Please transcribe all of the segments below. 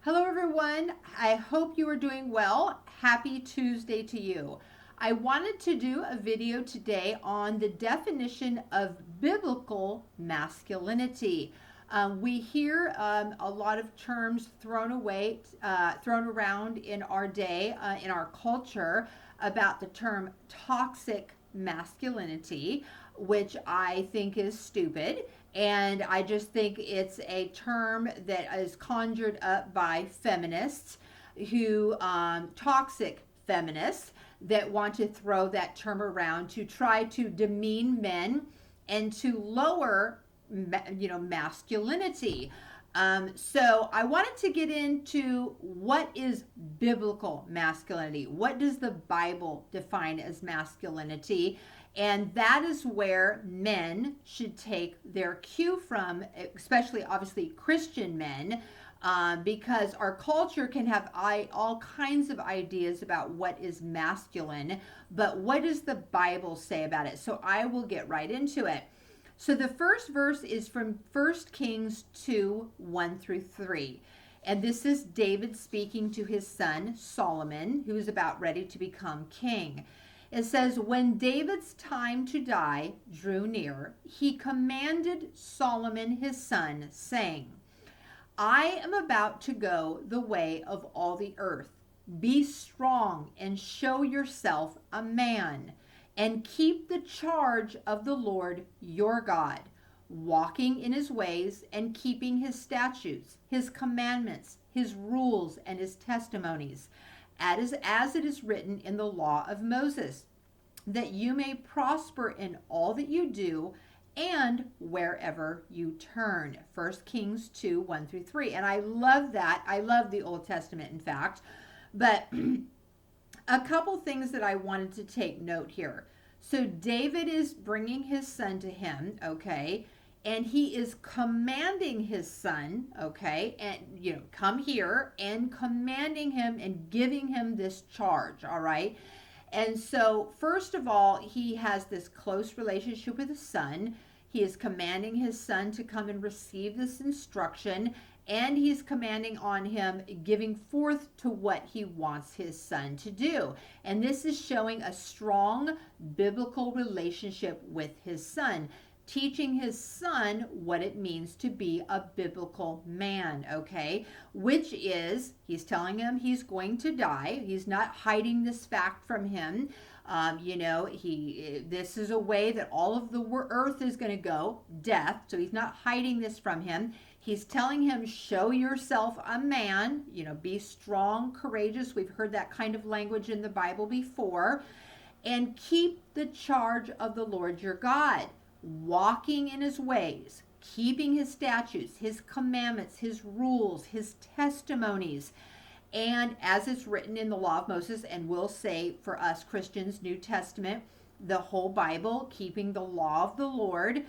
Hello, everyone. I hope you are doing well. Happy Tuesday to you. I wanted to do a video today on the definition of biblical masculinity. We hear a lot of terms thrown around in our day, in our culture, about the term toxic masculinity, which I think is stupid. And I just think it's a term that is conjured up by feminists toxic feminists that want to throw that term around to try to demean men and to lower, masculinity. So I wanted to get into what is biblical masculinity. What does the Bible define as masculinity? And that is where men should take their cue from, especially obviously Christian men, because our culture can have all kinds of ideas about what is masculine, but what does the Bible say about it? So I will get right into it. So the first verse is from 1 Kings 2, 1 through 3. And this is David speaking to his son Solomon, who is about ready to become king. It says, when David's time to die drew near, he commanded Solomon his son, saying, I am about to go the way of all the earth. Be strong and show yourself a man, and keep the charge of the Lord your God, walking in his ways and keeping his statutes, his commandments, his rules, and his testimonies, as it is written in the law of Moses, that you may prosper in all that you do and wherever you turn. 1 Kings 2, 1 through 3. And I love that. I love the Old Testament, in fact. But a couple things that I wanted to take note here. So David is bringing his son to him, okay? And he is commanding his son, okay, and come here, and commanding him and giving him this charge, all right? And so first of all, he has this close relationship with his son. He is commanding his son to come and receive this instruction, and he's commanding on him, giving forth to what he wants his son to do. And this is showing a strong biblical relationship with his son, teaching his son what it means to be a biblical man, okay? Which is, he's telling him he's going to die. He's not hiding this fact from him. This is a way that all of the earth is going to go, death. So he's not hiding this from him. He's telling him, show yourself a man, be strong, courageous. We've heard that kind of language in the Bible before. And keep the charge of the Lord your God, walking in his ways, keeping his statutes, his commandments, his rules, his testimonies, and as it's written in the law of Moses, and we'll say for us Christians, New Testament, the whole Bible, keeping the law of the Lord,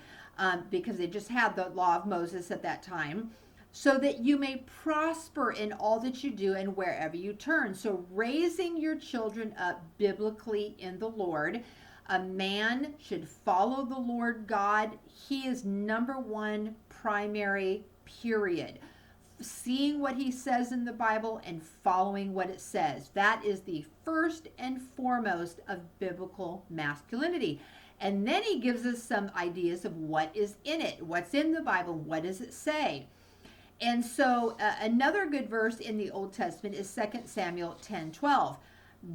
because they just had the law of Moses at that time, so that you may prosper in all that you do and wherever you turn. So raising your children up biblically in the Lord. A man should follow the Lord God. He is number one primary, period. Seeing what he says in the Bible and following what it says. That is the first and foremost of biblical masculinity. And then he gives us some ideas of what is in it. What's in the Bible? What does it say? And so another good verse in the Old Testament is 2 Samuel 10:12.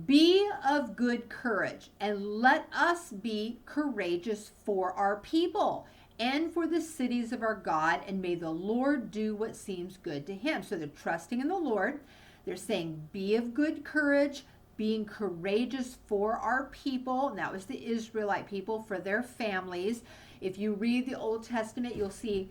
Be of good courage, and let us be courageous for our people and for the cities of our God, and may the Lord do what seems good to him. So they're trusting in the Lord. They're saying, be of good courage, being courageous for our people. And that was the Israelite people, for their families. If you read the Old Testament, you'll see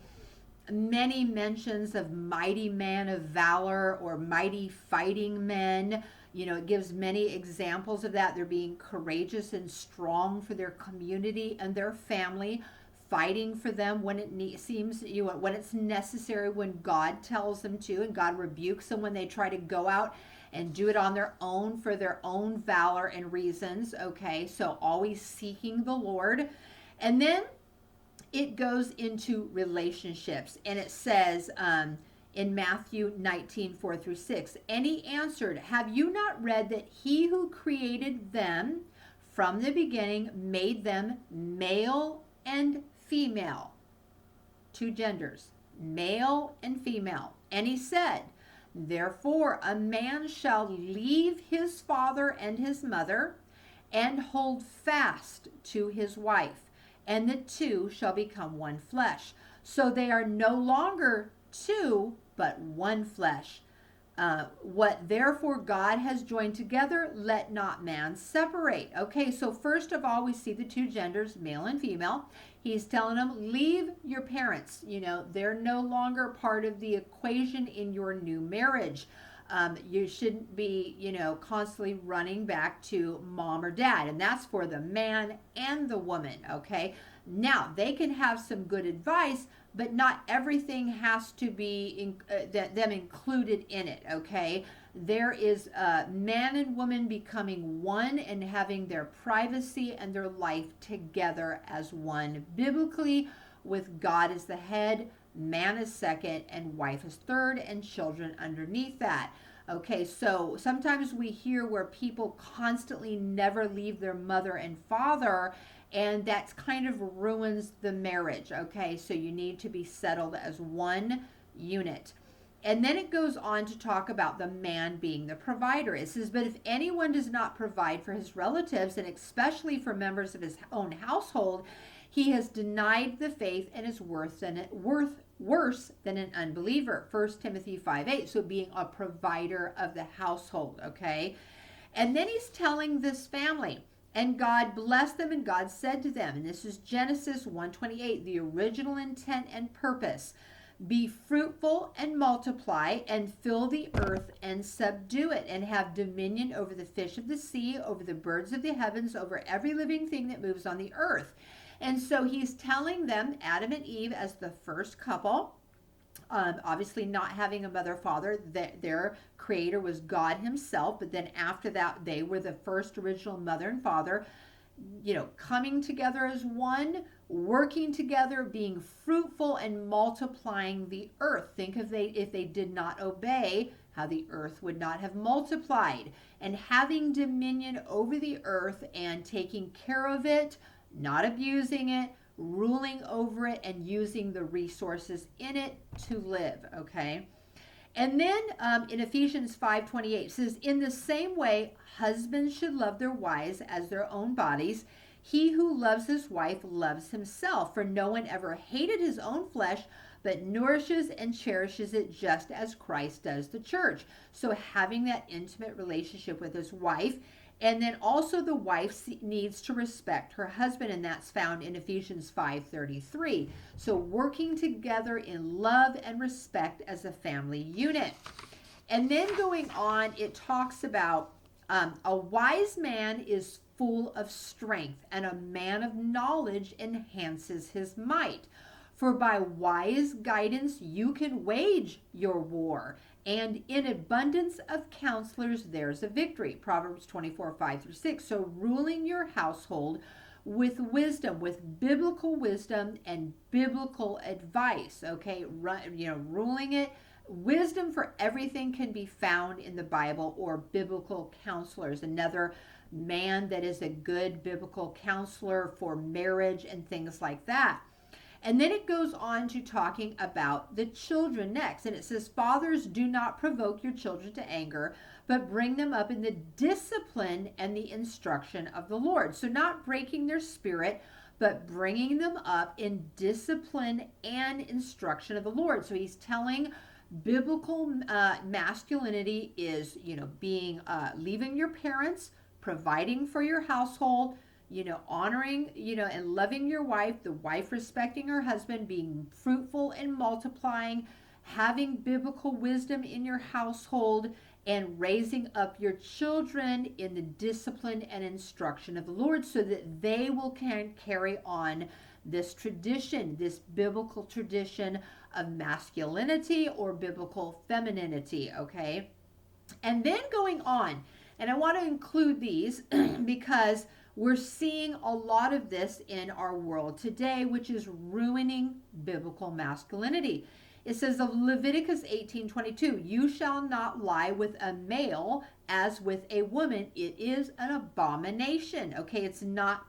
many mentions of mighty man of valor or mighty fighting men. It gives many examples of that. They're being courageous and strong for their community and their family, fighting for them when when it's necessary, when God tells them to, and God rebukes them when they try to go out and do it on their own for their own valor and reasons. Okay, so always seeking the Lord. And then it goes into relationships, and it says in Matthew 19, 4 through 6. And he answered, have you not read that he who created them from the beginning made them male and female? Two genders, male and female. And he said, therefore a man shall leave his father and his mother and hold fast to his wife, and the two shall become one flesh. So they are no longer two, but one flesh. What therefore God has joined together, let not man separate. Okay, so first of all, we see the two genders, male and female. He's telling them, leave your parents. They're no longer part of the equation in your new marriage. You shouldn't be, constantly running back to mom or dad. And that's for the man and the woman, okay? Now, they can have some good advice, but not everything has to be them included in it, okay? There is man and woman becoming one and having their privacy and their life together as one biblically, with God as the head, man is second, and wife is third, and children underneath that. Okay, so sometimes we hear where people constantly never leave their mother and father, and that kind of ruins the marriage. Okay, so you need to be settled as one unit. And then it goes on to talk about the man being the provider. It says, but if anyone does not provide for his relatives, and especially for members of his own household, he has denied the faith and is worse than an unbeliever. 1 Timothy 5:8. So being a provider of the household, okay? And then he's telling this family, and God blessed them, and God said to them, and this is Genesis 1:28, the original intent and purpose, be fruitful and multiply and fill the earth and subdue it, and have dominion over the fish of the sea, over the birds of the heavens, over every living thing that moves on the earth. And so he's telling them, Adam and Eve as the first couple, obviously not having a mother father, their creator was God himself, but then after that they were the first original mother and father, coming together as one, working together, being fruitful and multiplying the earth. Think if they did not obey, how the earth would not have multiplied, and having dominion over the earth and taking care of it, not abusing it, ruling over it, and using the resources in it to live, okay? And then in Ephesians 5:28 it says, in the same way, husbands should love their wives as their own bodies. He who loves his wife loves himself, for no one ever hated his own flesh, but nourishes and cherishes it just as Christ does the church. So having that intimate relationship with his wife. And then also the wife needs to respect her husband, and that's found in Ephesians 5:33. So working together in love and respect as a family unit. And then going on, it talks about a wise man is full of strength, and a man of knowledge enhances his might. For by wise guidance you can wage your war, and in abundance of counselors there's a victory. Proverbs 24:5-6. So ruling your household with wisdom, with biblical wisdom and biblical advice, okay? Ruling it. Wisdom for everything can be found in the Bible, or biblical counselors. Another man that is a good biblical counselor for marriage and things like that. And then it goes on to talking about the children next. And it says, fathers, do not provoke your children to anger, but bring them up in the discipline and the instruction of the Lord. So not breaking their spirit, but bringing them up in discipline and instruction of the Lord. So he's telling biblical masculinity is, being, leaving your parents, providing for your household, honoring, and loving your wife, the wife respecting her husband, being fruitful and multiplying, having biblical wisdom in your household, and raising up your children in the discipline and instruction of the Lord, so that they will carry on this tradition, this biblical tradition of masculinity or biblical femininity, okay? And then going on, and I want to include these because we're seeing a lot of this in our world today, which is ruining biblical masculinity. It says of Leviticus 18:22, you shall not lie with a male as with a woman. It is an abomination. Okay, it's not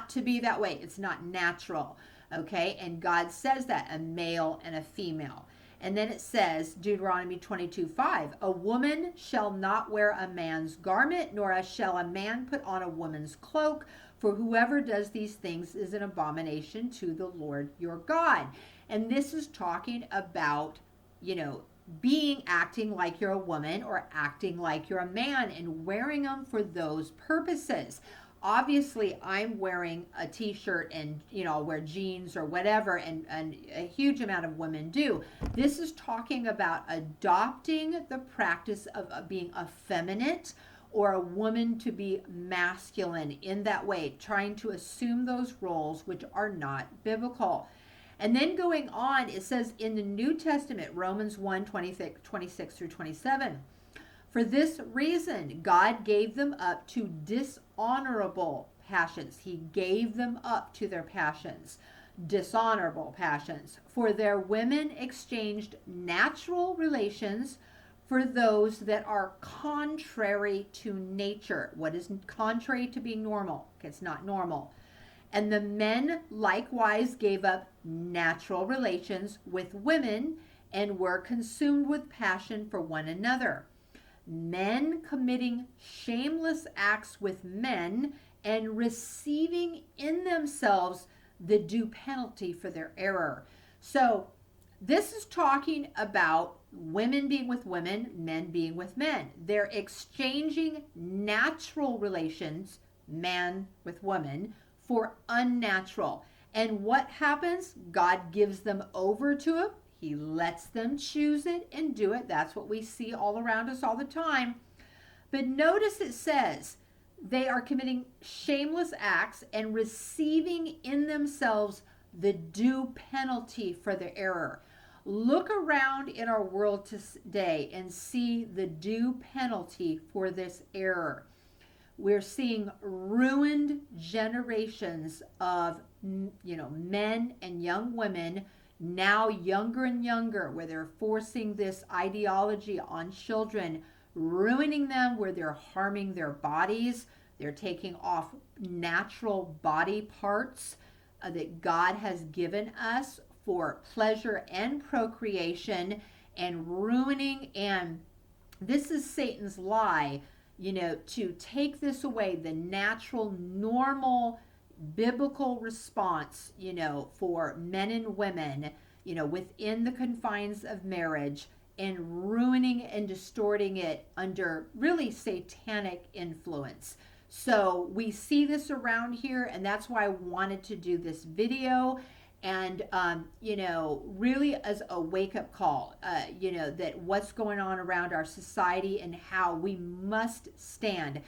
to be that way. It's not natural. Okay, and God says that, a male and a female. And then it says, Deuteronomy 22:5, a woman shall not wear a man's garment, nor shall a man put on a woman's cloak, for whoever does these things is an abomination to the Lord your God. And this is talking about, acting like you're a woman or acting like you're a man and wearing them for those purposes. Obviously, I'm wearing a t-shirt and, I'll wear jeans or whatever, and a huge amount of women do. This is talking about adopting the practice of being effeminate or a woman to be masculine in that way, trying to assume those roles which are not biblical. And then going on, it says in the New Testament, Romans 1:26 through 27, for this reason, God gave them up to dishonorable passions. He gave them up to their passions, dishonorable passions. For their women exchanged natural relations for those that are contrary to nature. What is contrary to being normal? It's not normal. And the men likewise gave up natural relations with women and were consumed with passion for one another, men committing shameless acts with men and receiving in themselves the due penalty for their error. So this is talking about women being with women, men being with men. They're exchanging natural relations, man with woman, for unnatural. And what happens? God gives them over to it. He lets them choose it and do it. That's what we see all around us all the time. But notice it says they are committing shameless acts and receiving in themselves the due penalty for their error. Look around in our world today and see the due penalty for this error. We're seeing ruined generations of, men and young women, now younger and younger, where they're forcing this ideology on children, ruining them, where they're harming their bodies. They're taking off natural body parts that God has given us for pleasure and procreation, and ruining. And this is Satan's lie, to take this away, the natural, normal, biblical response, for men and women, within the confines of marriage, and ruining and distorting it under really satanic influence. So we see this around here, and that's why I wanted to do this video. And, really as a wake-up call, that what's going on around our society and how we must stand,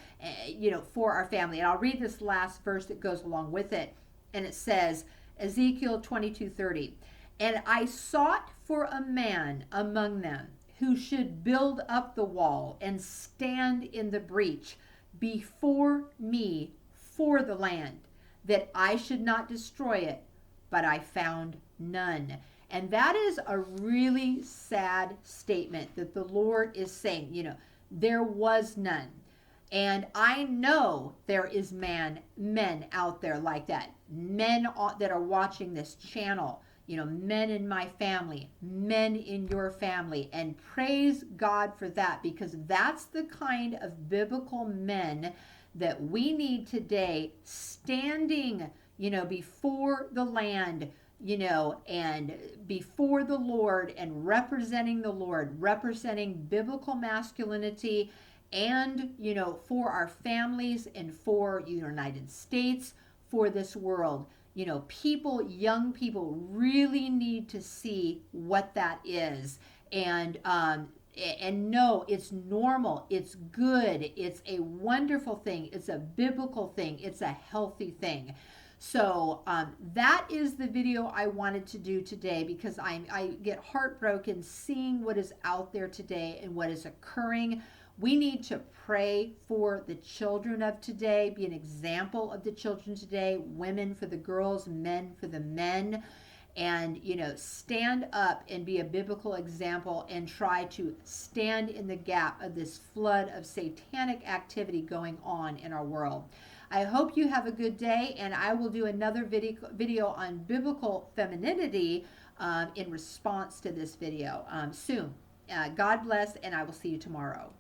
for our family. And I'll read this last verse that goes along with it. And it says, Ezekiel 22:30, and I sought for a man among them who should build up the wall and stand in the breach before me for the land, that I should not destroy it, but I found none. And that is a really sad statement that the Lord is saying, there was none. And I know there is men out there like that. Men that are watching this channel, men in my family, men in your family. And praise God for that, because that's the kind of biblical men that we need today, standing before the land, and before the Lord, and representing the Lord, representing biblical masculinity, and, for our families, and for the United States, for this world. Young people really need to see what that is. And no, it's normal, it's good, it's a wonderful thing, it's a biblical thing, it's a healthy thing. So that is the video I wanted to do today, because I get heartbroken seeing what is out there today and what is occurring. We need to pray for the children of today, be an example of the children today, women for the girls, men for the men. and stand up and be a biblical example and try to stand in the gap of this flood of satanic activity going on in our world. I hope you have a good day, and I will do another video on biblical femininity in response to this video soon. God bless, and I will see you tomorrow.